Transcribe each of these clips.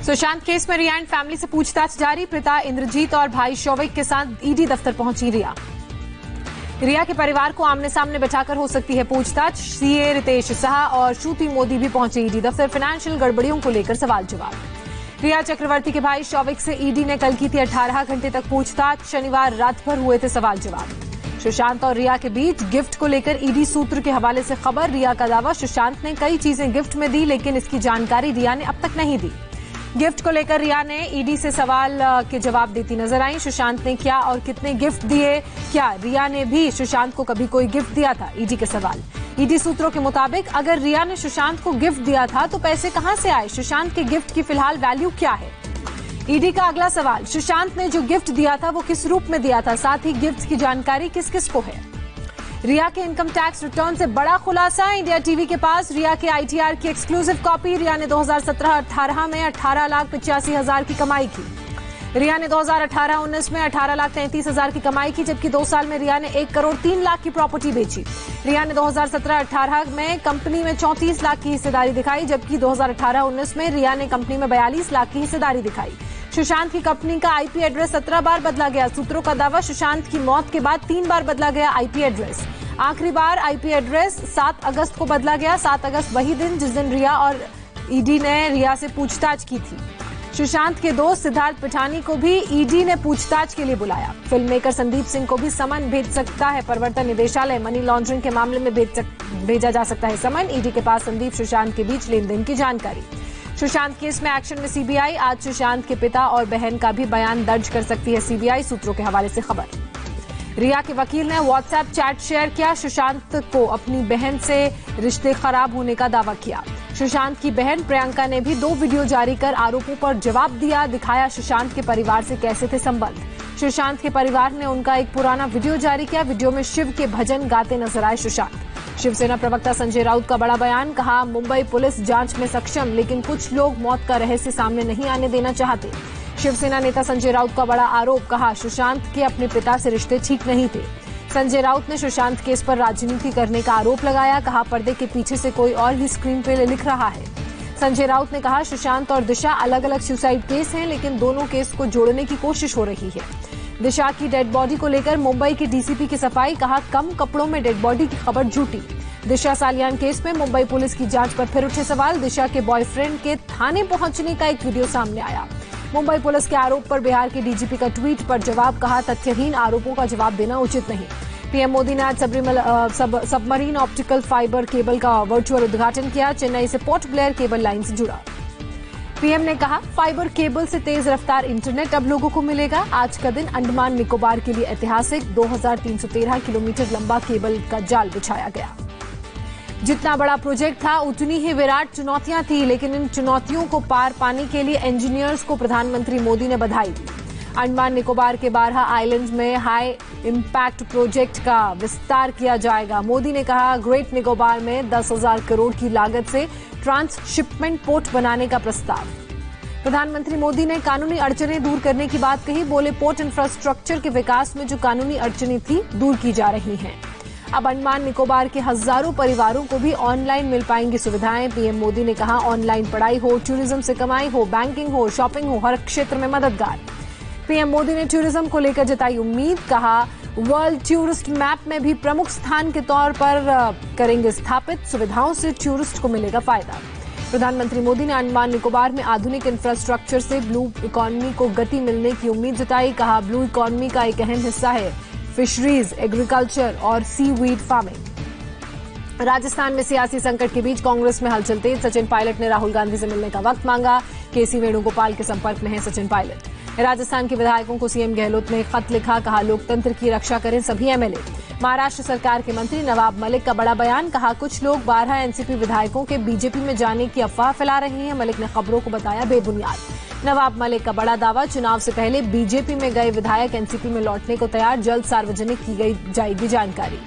Sushant case में रिया and family से पूछताछ जारी। पिता इंद्रजीत और भाई शौविक के साथ ईडी दफ्तर पहुंची रिया। रिया के परिवार को आमने सामने बैठाकर हो सकती है पूछताछ। सीए रितेश साहा और श्रुति मोदी भी पहुंचे ईडी दफ्तर। फाइनेंशियल गड़बड़ियों को लेकर सवाल जवाब। रिया चक्रवर्ती के भाई शौविक से ईडी ने कल की थी 18 घंटे तक पूछताछ। शनिवार रात भर हुए थे सवाल जवाब। सुशांत और रिया के बीच गिफ्ट को लेकर ईडी सूत्र के हवाले से खबर। रिया का दावा, सुशांत ने कई चीजें गिफ्ट में दी लेकिन इसकी जानकारी रिया ने अब तक नहीं दी। गिफ्ट को लेकर रिया ने ईडी से सवाल के जवाब देती नजर आई। सुशांत ने क्या और कितने गिफ्ट दिए, क्या रिया ने भी सुशांत को कभी कोई गिफ्ट दिया था, ईडी के सवाल। ईडी सूत्रों के मुताबिक अगर रिया ने सुशांत को गिफ्ट दिया था तो पैसे कहां से आए, सुशांत के गिफ्ट की फिलहाल वैल्यू क्या है। ईडी का अगला सवाल, सुशांत ने जो गिफ्ट दिया था वो किस रूप में दिया था, साथ ही गिफ्ट की जानकारी किस किस को है। रिया के इनकम टैक्स रिटर्न से बड़ा खुलासा। इंडिया टीवी के पास रिया के आईटीआर की एक्सक्लूसिव कॉपी। रिया ने 2017-18 में 18,85,000 की कमाई की। रिया ने 2018-19 में 18,33,000 की कमाई की, जबकि 2 साल में रिया ने 1 करोड़ 3 लाख की प्रॉपर्टी बेची। रिया ने 2017-18 में कंपनी में 34 लाख की हिस्सेदारी दिखाई, जबकि 2018-19 में रिया ने कंपनी में 42 लाख की हिस्सेदारी दिखाई। सुशांत की कंपनी का आईपी एड्रेस 17 बार बदला गया। सूत्रों का दावा, सुशांत की मौत के बाद 3 बार बदला गया आईपी एड्रेस। आखिरी बार आईपी एड्रेस 7 अगस्त को बदला गया। 7 अगस्त वही दिन जिस दिन रिया और ईडी ने रिया से पूछताछ की थी। सुशांत के दोस्त सिद्धार्थ पिठानी को भी ईडी ने पूछताछ के लिए बुलाया। फिल्म मेकर संदीप सिंह को भी समन भेज सकता है प्रवर्तन निदेशालय। मनी लॉन्ड्रिंग के मामले में भेजा जा सकता है समन। ईडी के पास संदीप सुशांत के बीच लेन देन की जानकारी। सुशांत केस में एक्शन में सीबीआई। आज सुशांत के पिता और बहन का भी बयान दर्ज कर सकती है सीबीआई, सूत्रों के हवाले से खबर। रिया के वकील ने व्हाट्सएप चैट शेयर किया। सुशांत को अपनी बहन से रिश्ते खराब होने का दावा किया। सुशांत की बहन प्रियंका ने भी 2 वीडियो जारी कर आरोपों पर जवाब दिया। दिखाया सुशांत के परिवार से कैसे थे संबंध। सुशांत के परिवार ने उनका एक पुराना वीडियो जारी किया। वीडियो में शिव के भजन गाते नजर आए सुशांत। शिवसेना प्रवक्ता संजय राउत का बड़ा बयान। कहा, मुंबई पुलिस जांच में सक्षम लेकिन कुछ लोग मौत का रहस्य सामने नहीं आने देना चाहते। शिवसेना नेता संजय राउत का बड़ा आरोप। कहा, सुशांत के अपने पिता से रिश्ते ठीक नहीं थे। संजय राउत ने सुशांत केस पर राजनीति करने का आरोप लगाया। कहा, पर्दे के पीछे से कोई और ही स्क्रीन पे लिख रहा है। संजय राउत ने कहा, सुशांत और दिशा अलग अलग सुसाइड केस हैं लेकिन दोनों केस को जोड़ने की कोशिश हो रही है। दिशा की डेड बॉडी को लेकर मुंबई के डीसीपी की सफाई। कहा, कम कपड़ों में डेड बॉडी की खबर झूठी। दिशा सालियान केस में मुंबई पुलिस की जांच पर फिर उठे सवाल। दिशा के बॉयफ्रेंड के थाने पहुंचने का एक वीडियो सामने आया। मुंबई पुलिस के आरोप पर बिहार के डीजीपी का ट्वीट पर जवाब। कहा, तथ्यहीन आरोपों का जवाब देना उचित नहीं। पीएम मोदी ने आज सबमरीन ऑप्टिकल फाइबर केबल का वर्चुअल उद्घाटन किया। चेन्नई से पोर्ट ब्लेयर केबल लाइन से जुड़ा। पीएम ने कहा, फाइबर केबल से तेज रफ्तार इंटरनेट अब लोगों को मिलेगा। आज का दिन अंडमान निकोबार के लिए ऐतिहासिक। 2313 किलोमीटर लंबा केबल का जाल बिछाया गया। जितना बड़ा प्रोजेक्ट था उतनी ही विराट चुनौतियां थी, लेकिन इन चुनौतियों को पार पाने के लिए इंजीनियर्स को प्रधानमंत्री मोदी ने बधाई दी। अंडमान निकोबार के 12 आइलैंड्स में हाई इम्पैक्ट प्रोजेक्ट का विस्तार किया जाएगा। मोदी ने कहा, ग्रेट निकोबार में 10,000 करोड़ की लागत से ट्रांसशिपमेंट पोर्ट बनाने का प्रस्ताव। प्रधानमंत्री मोदी ने कानूनी अड़चनें दूर करने की बात कही। बोले, पोर्ट इंफ्रास्ट्रक्चर के विकास में जो कानूनी अड़चनें थी दूर की जा रही हैं। अब अंडमान निकोबार के हजारों परिवारों को भी ऑनलाइन मिल पाएंगी सुविधाएं। पीएम मोदी ने कहा, ऑनलाइन पढ़ाई हो, टूरिज्म से कमाई हो, बैंकिंग हो, शॉपिंग हो, हर क्षेत्र में मददगार। पीएम मोदी ने टूरिज्म को लेकर जताई उम्मीद। कहा, वर्ल्ड टूरिस्ट मैप में भी प्रमुख स्थान के तौर पर करेंगे स्थापित। सुविधाओं से टूरिस्ट को मिलेगा फायदा। प्रधानमंत्री मोदी ने अंडमान निकोबार में आधुनिक इंफ्रास्ट्रक्चर से ब्लू इकोनॉमी को गति मिलने की उम्मीद जताई। कहा, ब्लू इकोनॉमी का एक अहम हिस्सा है फिशरीज, एग्रीकल्चर और सीवीड फार्मिंग। राजस्थान में सियासी संकट के बीच कांग्रेस में हलचल तेज। सचिन पायलट ने राहुल गांधी से मिलने का वक्त मांगा। केसी वेणुगोपाल के संपर्क में है सचिन पायलट। राजस्थान के विधायकों को सीएम गहलोत ने खत लिखा। कहा, लोकतंत्र की रक्षा करें सभी एमएलए। महाराष्ट्र सरकार के मंत्री नवाब मलिक का बड़ा बयान। कहा, कुछ लोग 12 एनसीपी विधायकों के बीजेपी में जाने की अफवाह फैला रहे हैं। मलिक ने खबरों को बताया बेबुनियाद। नवाब मलिक का बड़ा दावा, चुनाव से पहले बीजेपी में गए विधायक एनसीपी में लौटने को तैयार। जल्द सार्वजनिक की जाएगी जानकारी।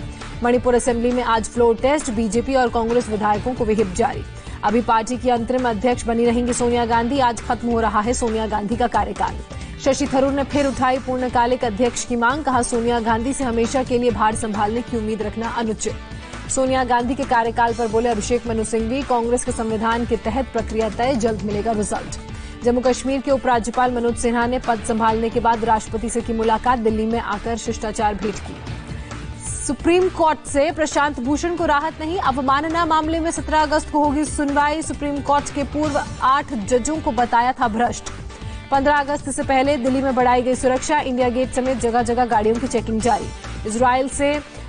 मणिपुर असेंबली में आज फ्लोर टेस्ट। बीजेपी और कांग्रेस विधायकों को व्हिप जारी। अभी पार्टी की अंतरिम अध्यक्ष बनी रहेंगी सोनिया गांधी। आज खत्म हो रहा है सोनिया गांधी का कार्यकाल। शशि थरूर ने फिर उठाई पूर्णकालिक अध्यक्ष की मांग। कहा, सोनिया गांधी से हमेशा के लिए भार संभालने की उम्मीद रखना अनुचित। सोनिया गांधी के कार्यकाल पर बोले अभिषेक मनु सिंघवी, कांग्रेस के संविधान के तहत प्रक्रिया तय, जल्द मिलेगा रिजल्ट। जम्मू कश्मीर के उपराज्यपाल मनोज सिन्हा ने पद संभालने के बाद राष्ट्रपति से की मुलाकात, दिल्ली में आकर शिष्टाचार भेंट की। सुप्रीम कोर्ट से प्रशांत भूषण को राहत नहीं, अवमानना मामले में 17 अगस्त को होगी सुनवाई। सुप्रीम कोर्ट के पूर्व 8 जजों को बताया था भ्रष्ट। 15 अगस्त से पहले दिल्ली में बढ़ाई गई सुरक्षा, इंडिया गेट समेत जगह जगह गाड़ियों की चेकिंग जारी। इजराइल से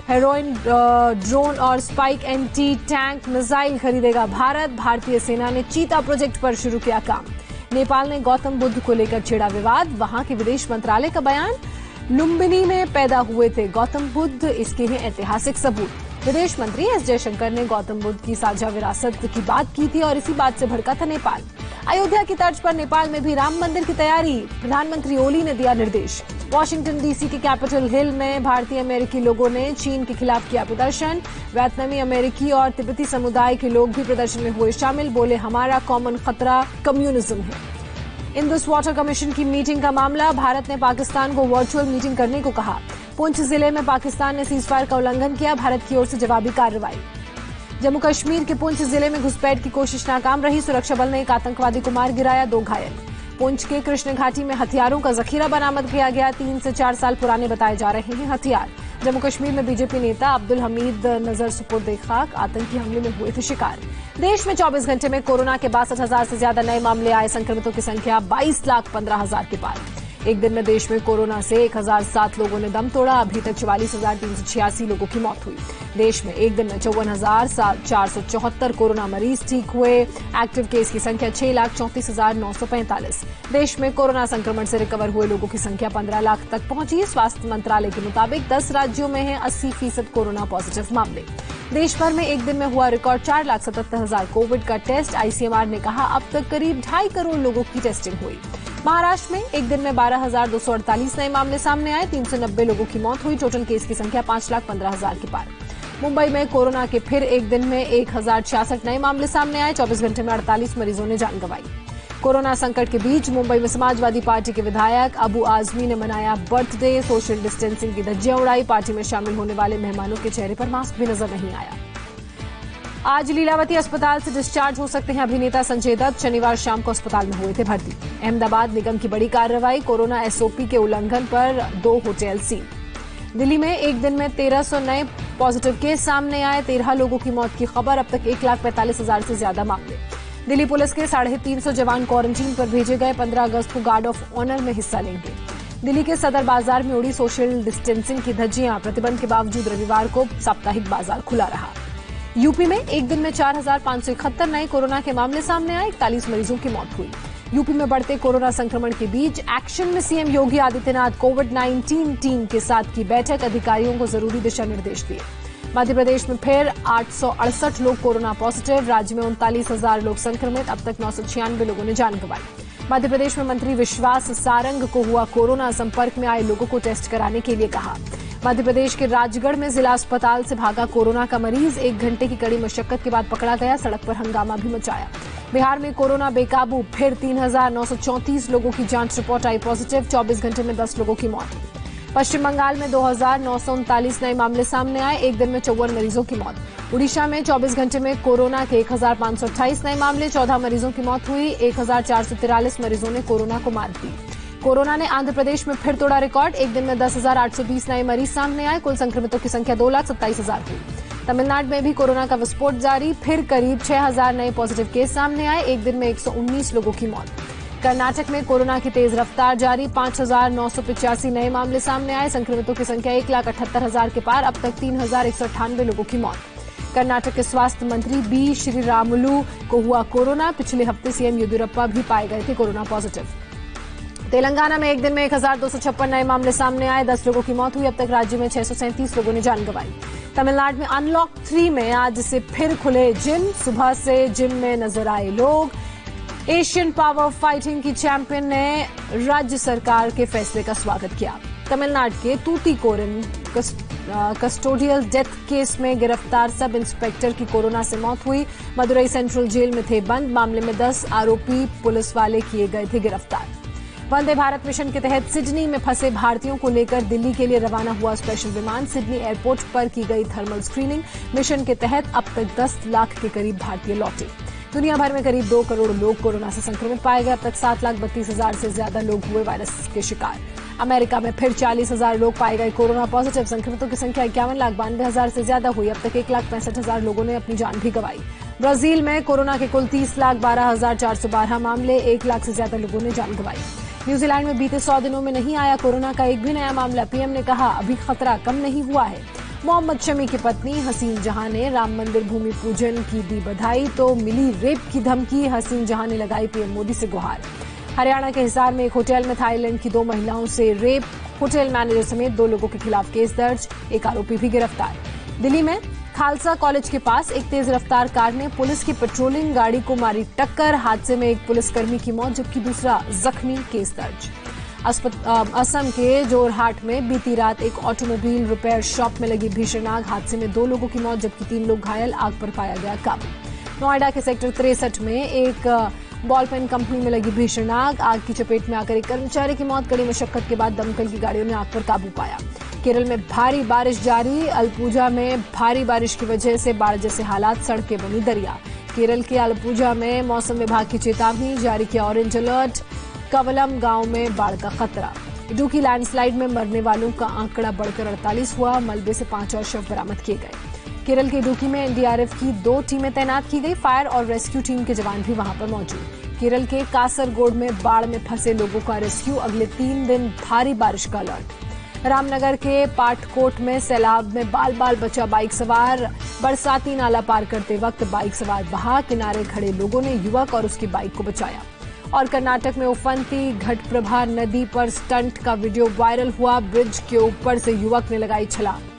हेरोइन, ड्रोन और स्पाइक एंटी टैंक मिसाइल खरीदेगा भारत। भारतीय सेना ने चीता प्रोजेक्ट पर शुरू किया काम। नेपाल ने गौतम बुद्ध को लेकर छेड़ा विवाद, वहां के विदेश मंत्रालय का बयान, लुम्बिनी में पैदा हुए थे गौतम बुद्ध, इसके हैं ऐतिहासिक सबूत। विदेश मंत्री एस जयशंकर ने गौतम बुद्ध की साझा विरासत की बात की थी और इसी बात से भड़का था नेपाल। अयोध्या की तर्ज पर नेपाल में भी राम मंदिर की तैयारी, प्रधानमंत्री ओली ने दिया निर्देश। वॉशिंगटन डीसी के कैपिटल हिल में भारतीय अमेरिकी लोगों ने चीन के खिलाफ किया प्रदर्शन। वियतनामी, अमेरिकी और तिब्बती समुदाय के लोग भी प्रदर्शन में हुए शामिल, बोले हमारा कॉमन खतरा कम्युनिज्म है। इंडस वाटर कमीशन की मीटिंग का मामला, भारत ने पाकिस्तान को वर्चुअल मीटिंग करने को कहा। पुंछ जिले में पाकिस्तान ने सीजफायर का उल्लंघन किया, भारत की ओर से जवाबी कार्रवाई। जम्मू कश्मीर के पुंछ जिले में घुसपैठ की कोशिश नाकाम रही, सुरक्षा बल ने एक आतंकवादी को मार गिराया, 2 घायल। पुंछ के कृष्ण घाटी में हथियारों का जखीरा बरामद किया गया, 3 से 4 साल पुराने बताए जा रहे हैं हथियार। जम्मू कश्मीर में बीजेपी नेता अब्दुल हमीद नजर सुपुर्द खाक आतंकी हमले में हुए थे शिकार। देश में 24 घंटे में कोरोना के 62,000 से ज्यादा नए मामले आए, संक्रमितों की संख्या 22,15,000 के पार। एक दिन में देश में कोरोना से 1,007 लोगों ने दम तोड़ा, अभी तक 44,386 लोगों की मौत हुई। देश में एक दिन में 54,474 कोरोना मरीज ठीक हुए, एक्टिव केस की संख्या 6,34,945। देश में कोरोना संक्रमण से रिकवर हुए लोगों की संख्या 15 लाख तक पहुंची। स्वास्थ्य मंत्रालय के मुताबिक 10 राज्यों में हैं 80% कोरोना पॉजिटिव मामले। देश भर में एक दिन में हुआ रिकॉर्ड 4,77,000 कोविड का टेस्ट। आईसीएमआर ने कहा अब तक करीब 2.5 करोड़ लोगों की टेस्टिंग हुई। महाराष्ट्र में एक दिन में 12,248 नए मामले सामने आए, 390 लोगों की मौत हुई, टोटल केस की संख्या 5,15,000 के पार। मुंबई में कोरोना के फिर एक दिन में 1,066 नए मामले सामने आए, 24 घंटे में 48 मरीजों ने जान गंवाई। कोरोना संकट के बीच मुंबई में समाजवादी पार्टी के विधायक अबू आजमी ने मनाया बर्थडे, सोशल डिस्टेंसिंग की धज्जियां उड़ाई। पार्टी में शामिल होने वाले मेहमानों के चेहरे पर मास्क भी नजर नहीं आया। आज लीलावती अस्पताल से डिस्चार्ज हो सकते हैं अभिनेता संजय दत्त, शनिवार शाम को अस्पताल में हुए थे भर्ती। अहमदाबाद निगम की बड़ी कार्रवाई, कोरोना एसओपी के उल्लंघन पर 2 होटल सील। दिल्ली में एक दिन में 1,300 नए पॉजिटिव केस सामने आए, 13 लोगों की मौत की खबर, अब तक 1,45,000 से ज्यादा मामले। दिल्ली पुलिस के 350 जवान क्वारंटीन पर भेजे गए, 15 अगस्त को गार्ड ऑफ ऑनर में हिस्सा लेंगे। दिल्ली के सदर बाजार में उड़ी सोशल डिस्टेंसिंग की धज्जियां, प्रतिबंध के बावजूद रविवार को साप्ताहिक बाजार खुला रहा। यूपी में एक दिन में 4,571 नए कोरोना के मामले सामने आए, 41 मरीजों की मौत हुई। यूपी में बढ़ते कोरोना संक्रमण के बीच एक्शन में सीएम योगी आदित्यनाथ, कोविड-19 टीम के साथ की बैठक, अधिकारियों को जरूरी दिशा निर्देश दिए। मध्य प्रदेश में फिर 868 लोग कोरोना पॉजिटिव, राज्य में 39,000 लोग संक्रमित, अब तक 996 लोगों ने जान गंवाई। मध्य प्रदेश में मंत्री विश्वास सारंग को हुआ कोरोना, संपर्क में आए लोगों को टेस्ट कराने के लिए कहा। मध्य प्रदेश के राजगढ़ में जिला अस्पताल से भागा कोरोना का मरीज, 1 घंटे की कड़ी मशक्कत के बाद पकड़ा गया, सड़क पर हंगामा भी मचाया। बिहार में कोरोना बेकाबू, फिर 3,934 लोगों की जांच रिपोर्ट आई पॉजिटिव, 24 घंटे में 10 लोगों की मौत। पश्चिम बंगाल में 2,939 नए मामले सामने आए, एक दिन में 54 मरीजों की मौत। उड़ीसा में 24 घंटे में कोरोना के 1,528 नए मामले, 14 मरीजों की मौत हुई, 1,443 मरीजों ने कोरोना को मात दी। कोरोना ने आंध्र प्रदेश में फिर तोड़ा रिकॉर्ड, एक दिन में 10,820 नए मरीज सामने आए, कुल संक्रमितों की संख्या 2,27,000 हुई। तमिलनाडु में भी कोरोना का विस्फोट जारी, फिर करीब 6,000 नए पॉजिटिव केस सामने आए, एक दिन में 119 लोगों की मौत। कर्नाटक में कोरोना की तेज रफ्तार जारी, 5,985 नए मामले सामने आए, संक्रमितों की संख्या 1,78,000 के पार, अब तक 3,198 लोगों की मौत। कर्नाटक के स्वास्थ्य मंत्री बी श्रीरामुलु को हुआ कोरोना, पिछले हफ्ते सीएम येदियुरप्पा भी पाए गए थे कोरोना पॉजिटिव। तेलंगाना में एक दिन में 1,256 नए मामले सामने आए, 10 लोगों की मौत हुई, अब तक राज्य में 637 लोगों ने जान गंवाई। तमिलनाडु में अनलॉक 3 में आज से फिर खुले जिम, सुबह से जिम में नजर आए लोग। एशियन पावर फाइटिंग की चैंपियन ने राज्य सरकार के फैसले का स्वागत किया। तमिलनाडु के तूतीकोरिन कस्टोडियल डेथ केस में गिरफ्तार सब इंस्पेक्टर की कोरोना से मौत हुई, मदुरई सेंट्रल जेल में थे बंद, मामले में 10 आरोपी पुलिस वाले किए गए थे गिरफ्तार। वंदे भारत मिशन के तहत सिडनी में फंसे भारतीयों को लेकर दिल्ली के लिए रवाना हुआ स्पेशल विमान, सिडनी एयरपोर्ट पर की गई थर्मल स्क्रीनिंग। मिशन के तहत अब तक 10 लाख के करीब भारतीय लौटे। दुनिया भर में करीब 2 करोड़ लोग कोरोना से संक्रमित पाए गए। अब तक 7,32,000 से ज्यादा लोग हुए वायरस के शिकार। अमेरिका में फिर 40,000 लोग पाए गए कोरोना पॉजिटिव। संक्रमितों की संख्या 51,92,000 से ज्यादा हुई। अब तक 1,65,000 लोगों ने अपनी जान भी गंवाई। ब्राजील में कोरोना के कुल 30,12,412 मामले, 1 लाख से ज्यादा लोगों ने जान गंवाई। न्यूजीलैंड में बीते 100 दिनों में नहीं आया कोरोना का एक भी नया मामला। पीएम ने कहा, अभी खतरा कम नहीं हुआ है। मोहम्मद शमी की पत्नी हसीन जहां ने राम मंदिर भूमि पूजन की दी बधाई तो मिली रेप की धमकी। हसीन जहां ने लगाई पीएम मोदी से गुहार। हरियाणा के हिसार में एक होटल में थाईलैंड की 2 महिलाओं से रेप। होटल मैनेजर समेत 2 लोगों के खिलाफ केस दर्ज, एक आरोपी भी गिरफ्तार। दिल्ली में खालसा कॉलेज के पास एक तेज रफ्तार कार ने पुलिस की पेट्रोलिंग गाड़ी को मारी टक्कर। हादसे में एक पुलिसकर्मी की मौत जबकि दूसरा जख्मी, केस दर्ज। असम के जोरहाट में बीती रात एक ऑटोमोबाइल रिपेयर शॉप में लगी भीषण आग। हादसे में 2 लोगों की मौत जबकि 3 लोग घायल। आग पर पाया गया काबू। नोएडा के सेक्टर 63 में एक बॉल पेन कंपनी में लगी भीषण आग। आग की चपेट में आकर एक कर्मचारी की मौत। कड़ी मशक्कत के बाद दमकल की गाड़ियों ने आग पर काबू पाया। केरल में भारी बारिश जारी। अलपुजा में भारी बारिश की वजह से बाढ़ जैसे हालात, सड़कें बनी दरिया। केरल के अलपुजा में मौसम विभाग की चेतावनी जारी किया, ऑरेंज अलर्ट। कवलम गांव में बाढ़ का खतरा। इडुक्की लैंडस्लाइड में मरने वालों का आंकड़ा बढ़कर 48 हुआ। मलबे से 5 और शव बरामद किए गए। केरल के इडुक्की में एनडीआरएफ की 2 टीमें तैनात की गई। फायर और रेस्क्यू टीम के जवान भी वहां पर मौजूद। केरल के कासरगोड में बाढ़ में फंसे लोगों का रेस्क्यू। अगले 3 दिन भारी बारिश का अलर्ट। रामनगर के पाटकोट में सैलाब में बाल बाल बचा बाइक सवार। बरसाती नाला पार करते वक्त बाइक सवार बहा। किनारे खड़े लोगों ने युवक और उसकी बाइक को बचाया। और कर्नाटक में उफनती घटप्रभा नदी पर स्टंट का वीडियो वायरल हुआ। ब्रिज के ऊपर से युवक ने लगाई छलांग।